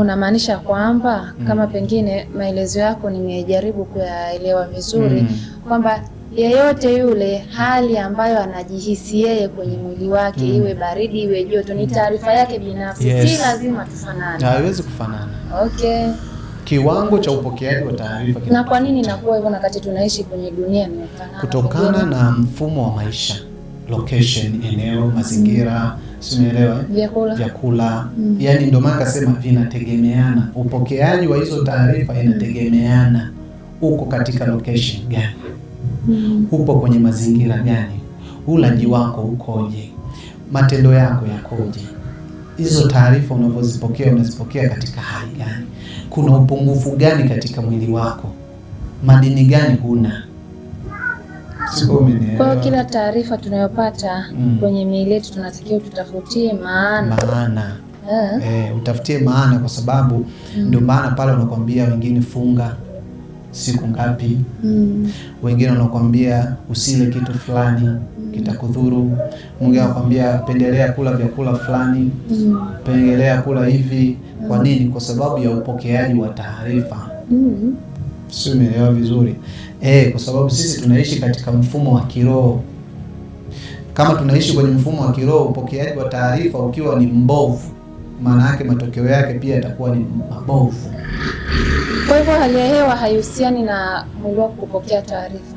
unamaanisha kwamba kama pengine maelezo yako nimejaribu kuyaelewa vizuri kwamba yeyote yule hali ambayo anajihisi yeye kwenye mwili wake iwe baridi iwe joto ni taarifa yake binafsi. Si lazima tufanane. Haiwezi kufanana. Okay. Kiwango cha upokeaji wa taarifa. Na kwa nini inakuwa hivyo wakati tunaishi kwenye dunia inayofanana? Kutokana na mfumo wa maisha, location, eneo, mazingira, simeelewa, vyakula. Yaani ndio maana nasema vinategemeana. Upokeaji wa hizo taarifa inategemeana. Uko katika location gani? Upo kwenye mazingira gani? Ulaji wako ukoje? Matendo yako yakoje? Hizo taarifa unavyozipokea unazipokea katika hali gani? Kuna upungufu gani katika mwili wako? Madini gani huna? Kwa kila taarifa tunayopata kwenye miili yetu tunatakiwa tutafutie maana. Utafutie maana kwa sababu ndio maana pale wanakuambia wengine funga siku ngapi, wengine wanakuambia usile kitu fulani kitakudhuru, mwingine anakuambia pendelea kula vyakula fulani, pendelea kula hivi. Kwa nini? Kwa sababu ya upokeaji wa taarifa. Sio, umeelewa vizuri? Kwa sababu sisi tunaishi katika mfumo wa kiroho. Kama tunaishi kwenye mfumo wa kiroho, upokeaji wa taarifa ukiwa ni mbovu, maana yake matokeo yake pia yatakuwa ni mabovu. Kwa hivyo hali ya hewa haihusiani na mwili wako kupokea taarifa.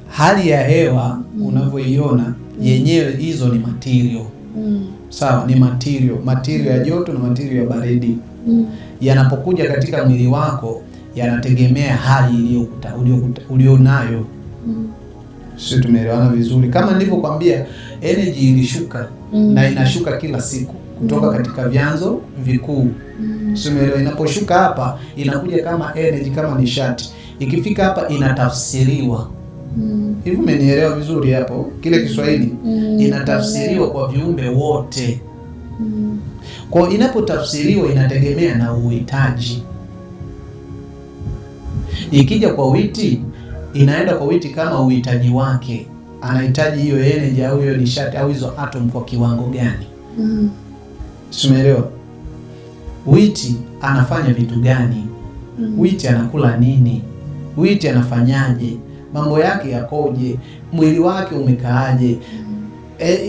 Hali ya hewa unavyoiona yenyewe, hizo ni material. Sawa, ni material ya joto na material ya baridi. Yanapokuja katika mwili wako yanategemea hali ulionayo. Sio, tumeelewana vizuri? Kama nilivyokuambia, energy ilishuka na inashuka kila siku kutoka katika vyanzo vikuu. Sio, inaposhuka hapa inakuja kama energy, kama nishati. Ikifika hapa inatafsiriwa. Hivi umenielewa vizuri hapo? Kile Kiswahili inatafsiriwa kwa viumbe wote. Kwa inapotafsiriwa inategemea na uhitaji. Ikija kwa witi, inaenda kwa witi kama uhitaji wake. Anahitaji hiyo energy au hiyo nishati au hizo atom kwa kiwango gani? Umeelewa? Witi anafanya vitu gani? Witi anakula nini? Witi anafanyaje? Mambo yake yakoje? Mwili wake umekaaje?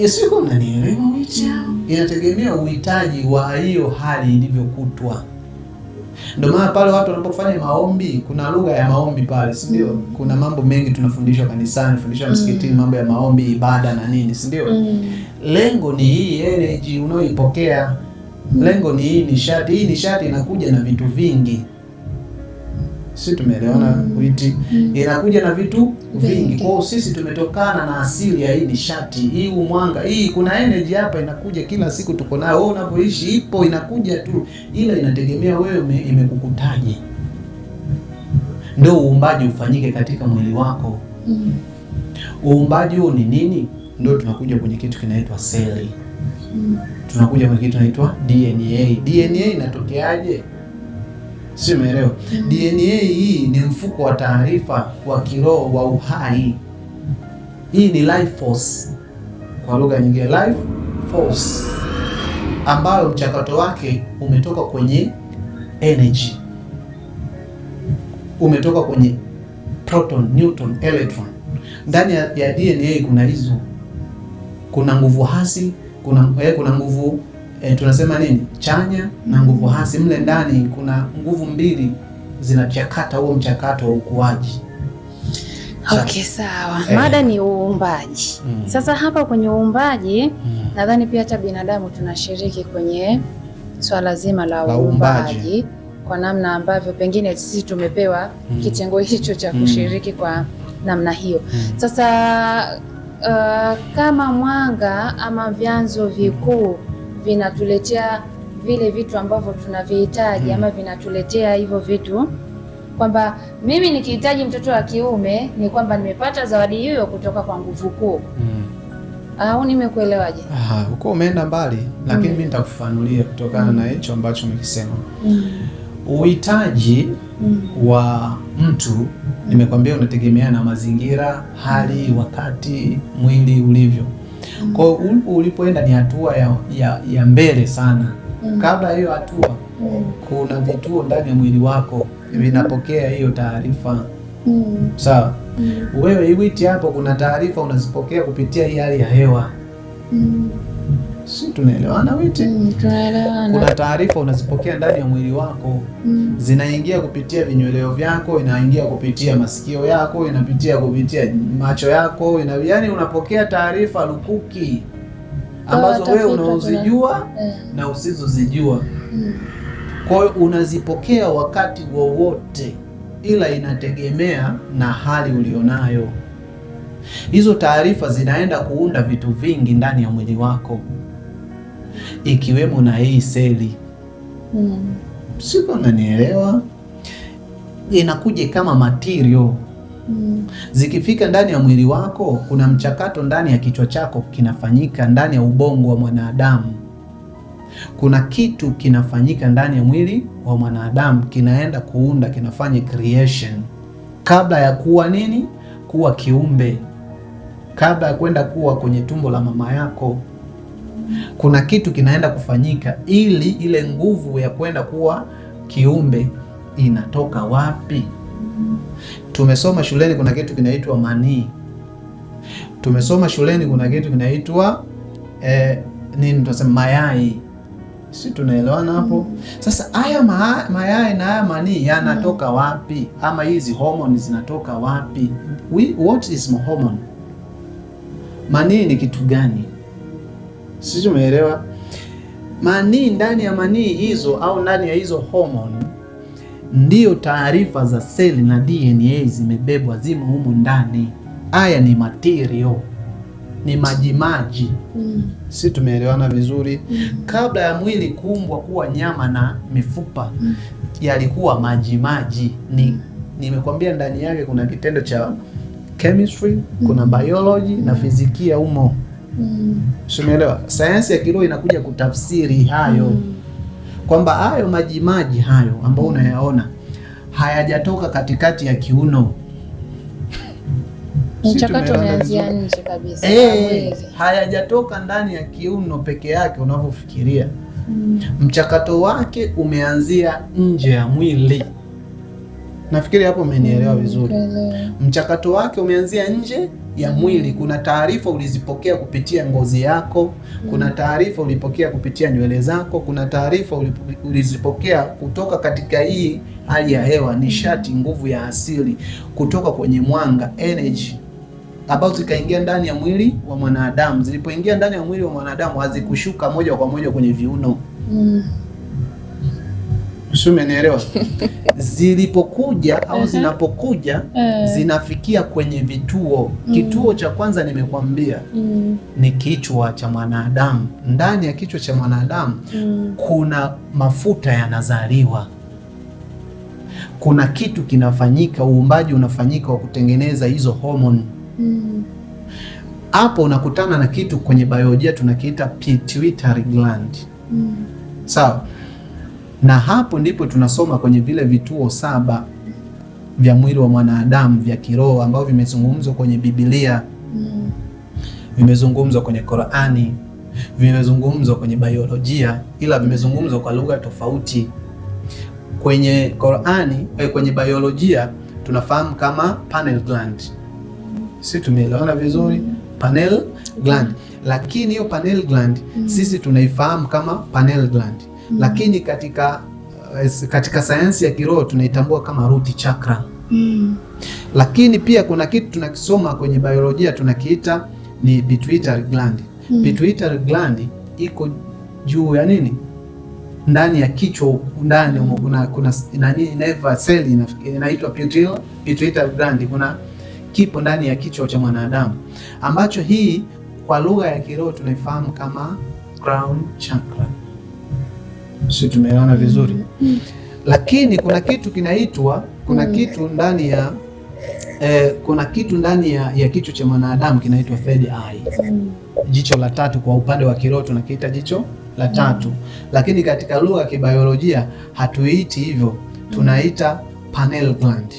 Sio, unanielewa? Witi inategemea uhitaji wa hiyo hali ilivyokutwa. Ndio maana pale watu wanapofanya maombi, kuna lugha ya maombi pale, si ndio? Kuna mambo mengi tunafundishwa kanisani, fundishwa msikitini, mambo ya maombi, ibada na nini, si ndio? Lengo ni hii energy unaoipokea. Lengo ni hii nishati. Hii nishati inakuja na vitu vingi. Sisi tumeelewana? Witi inakuja na vitu vingi. Kwa hiyo sisi tumetokana na asili ya hii nishati. Hii mwanga, hii kuna energy hapa inakuja kila siku tuko nayo. Wewe unapoishi ipo inakuja tu. Ila inategemea wewe imekukutaje. Ndio uumbaji ufanyike katika mwili wako. Uumbaji huo ni nini? Ndio tunakuja kwenye kitu kinaitwa seli. Tunakuja kwenye kitu kinaitwa DNA. DNA inatokeaje? Sio, umeelewa? DNA hii ni mfuko wa taarifa wa kiroho wa uhai. Hii ni life force. Kwa lugha nyingine, life force ambayo mchakato wake umetoka kwenye energy. Umetoka kwenye proton, neutron, electron. Ndani ya DNA kuna hizo. Kuna nguvu hasi, kuna nguvu tunasema nini? Chanya na nguvu hasi. Mle ndani kuna nguvu mbili zinachakata huo mchakato wa ukuaji. Okay, sawa. Mada ni uumbaji. Sasa hapa kwenye uumbaji nadhani pia hata binadamu tunashiriki kwenye swala zima la uumbaji kwa namna ambavyo pengine sisi tumepewa kitengo hicho cha kushiriki kwa namna hiyo. Sasa kama mwanga ama vyanzo vikuu vinatuletea vile vitu ambavyo tunavihitaji ama vinatuletea hivyo vitu, kwamba mimi nikihitaji mtoto wa kiume ni kwamba nimepata zawadi hiyo kutoka kwa nguvu kuu. Au nimekuelewaje? Uko umeenda mbali, lakini mimi nitakufanulia kutokana na hicho ambacho umekisema. Uhitaji wa mtu nimekwambia unategemea na mazingira, hali, wakati, mwili ulivyo. Kwa hiyo ulipoenda ni hatua ya mbele sana. Kabla hiyo hatua kuna vituo ndani ya mwili wako vinapokea hiyo taarifa. Sawa. Wewe Iwiti hapo kuna taarifa unazipokea kupitia hii hali ya hewa. Si tunaelewana Witi? Tunaelewana. Kuna taarifa unazipokea ndani ya mwili wako. Zinaingia kupitia vinyweleo vyako, inaingia kupitia masikio yako, inapitia kupitia macho yako, yaani unapokea taarifa lukuki ambazo wewe unazijua na usizozijua. Kwa hiyo unazipokea wakati wowote, ila inategemea na hali ulionayo. Hizo taarifa zinaenda kuunda vitu vingi ndani ya mwili wako, ikiwemo na hii seli. Sio, unanielewa? Inakuja kama material. Zikifika ndani ya mwili wako, kuna mchakato ndani ya kichwa chako kinafanyika, ndani ya ubongo wa mwanadamu kuna kitu kinafanyika ndani ya mwili wa mwanadamu, kinaenda kuunda, kinafanya creation kabla ya kuwa nini, kuwa kiumbe, kabla ya kwenda kuwa kwenye tumbo la mama yako. Kuna kitu kinaenda kufanyika ili ile nguvu ya kwenda kuwa kiumbe inatoka wapi? Tumesoma shuleni kuna kitu kinaitwa manii. Tumesoma shuleni kuna kitu kinaitwa nini, tunasema mayai. Si tunaelewana hapo? Sasa haya mayai na haya manii yanatoka wapi? Ama hizi hormone zinatoka wapi? What is hormone? Manii ni kitu gani? Si tumeelewa? Manii, ndani ya manii hizo au ndani ya hizo hormone ndio taarifa za seli na DNA zimebebwa, zimo humu ndani. Haya ni material, ni majimaji. Si tumeelewana vizuri? Kabla ya mwili kuumbwa kuwa nyama na mifupa, yalikuwa majimaji. Nimekwambia ndani yake kuna kitendo cha chemistry, kuna biology na fizikia humo. Umeelewa? Sayansi ya kiroho inakuja kutafsiri hayo, kwamba hayo majimaji hayo ambayo unayaona hayajatoka katikati ya kiuno. Mchakato umeanzia nje kabisa. Hayajatoka ndani ya kiuno peke yake unavyofikiria. Mchakato wake umeanzia nje ya mwili. Nafikiri hapo umenielewa vizuri. Mchakato wake umeanzia nje ya mwili. Kuna taarifa ulizipokea kupitia ngozi yako, kuna taarifa ulipokea kupitia nywele zako, kuna taarifa ulizipokea kutoka katika hii hali ya hewa, nishati, nguvu ya asili kutoka kwenye mwanga, energy, ambazo zikaingia ndani ya mwili wa mwanadamu. Zilipoingia ndani ya mwili wa mwanadamu, hazikushuka moja kwa moja kwenye viuno. Umenielewa? Zilipokuja au zinapokuja, zinafikia kwenye vituo. Kituo cha kwanza nimekwambia ni kichwa cha mwanadamu. Ndani ya kichwa cha mwanadamu kuna mafuta yanazaliwa, kuna kitu kinafanyika, uumbaji unafanyika wa kutengeneza hizo hormone. Hapo unakutana na kitu kwenye biolojia tunakiita pituitary gland. Sawa? Na hapo ndipo tunasoma kwenye vile vituo 7 vya mwili wa mwanadamu vya kiroho ambavyo vimezungumzwa kwenye Biblia, vimezungumzwa kwenye Qur'ani, vimezungumzwa kwenye biolojia, ila vimezungumzwa kwa lugha tofauti. Kwenye Qur'ani, kwenye biolojia tunafahamu kama pineal gland. Sisi tumeelewana vizuri? Pineal gland. Lakini hiyo pineal gland sisi tunaifahamu kama pineal gland. Lakini katika sayansi ya kiroho tunaitambua kama root chakra. Lakini pia kuna kitu tunakisoma kwenye biolojia tunakiita ni pituitary gland. Pituitary gland iko juu ya nini? Ndani ya kichwa, ndani kuna nani, nerve cell inaitwa pituitary gland. Kuna kipo ndani ya kichwa cha mwanadamu ambacho hii kwa lugha ya kiroho tunaifahamu kama crown chakra. Sisi tumeelewana vizuri? Lakini kuna kitu kinaitwa, kuna kitu ndani ya ya kichwa cha mwanadamu kinaitwa third eye. Jicho la tatu kwa upande wa kiroho tunakiita jicho la tatu. Lakini katika lugha ya kibiolojia hatuiti hivyo, tunaita pineal gland.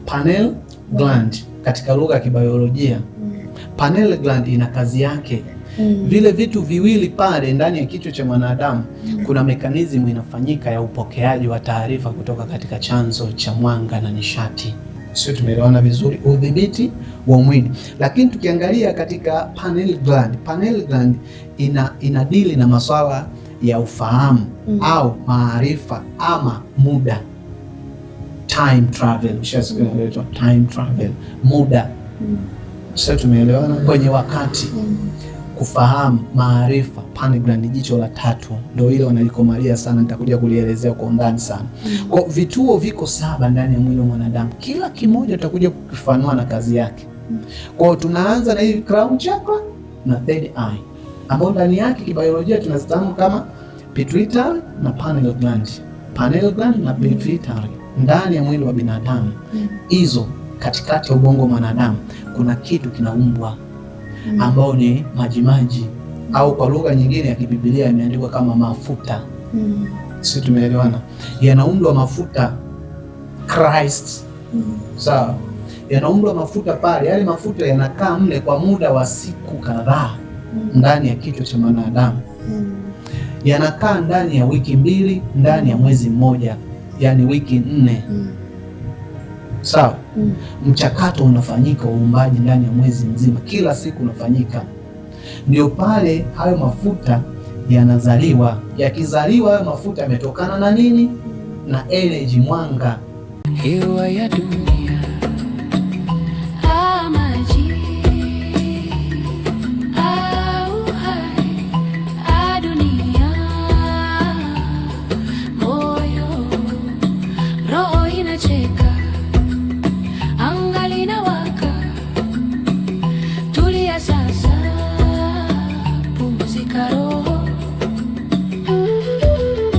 Pineal gland katika lugha ya kibiolojia. Pineal gland ina kazi yake. Vile vitu viwili pale ndani ya kichwa cha mwanadamu, kuna mekanizmu inafanyika ya upokeaji wa taarifa kutoka katika chanzo cha mwanga na nishati. Sio, tumeelewana vizuri? Udhibiti wa mwili. Lakini tukiangalia katika pineal gland inadili na masuala ya ufahamu au maarifa ama muda, time travel. Time travel, muda. Sasa tumeelewana kwenye wakati, kufahamu, maarifa. Pineal gland, jicho la tatu, ndio ile wanalikomalia sana, nitakuja kulielezea kwa undani sana. Kwa vituo viko 7 ndani ya mwili wa mwanadamu, kila kimoja tutakuja kukifanua na kazi yake. Kwa tunaanza na hii crown chakra na third eye, ambao ndani yake kibiolojia tunazifahamu kama pituitary na pineal gland. Pineal gland na pituitary ndani ya mwili wa binadamu. Hizo katikati ya ubongo wa mwanadamu kuna kitu kinaumbwa ambao ni majimaji, au kwa lugha nyingine ya kibibilia imeandikwa kama mafuta. Sisi tumeelewana, yanaundwa mafuta Christ. Sawa, yanaundwa mafuta pale. Yale mafuta yanakaa mle kwa muda wa siku kadhaa ndani ya kichwa cha mwanadamu. Yanakaa ndani ya wiki 2, ndani ya mwezi mmoja, yani wiki 4. Sawa. Mchakato unafanyika uumbaji ndani ya mwezi mzima, kila siku unafanyika. Ndio pale hayo mafuta yanazaliwa. Yakizaliwa hayo mafuta yametokana na nini? Na energy, mwanga, hewa ya dunia.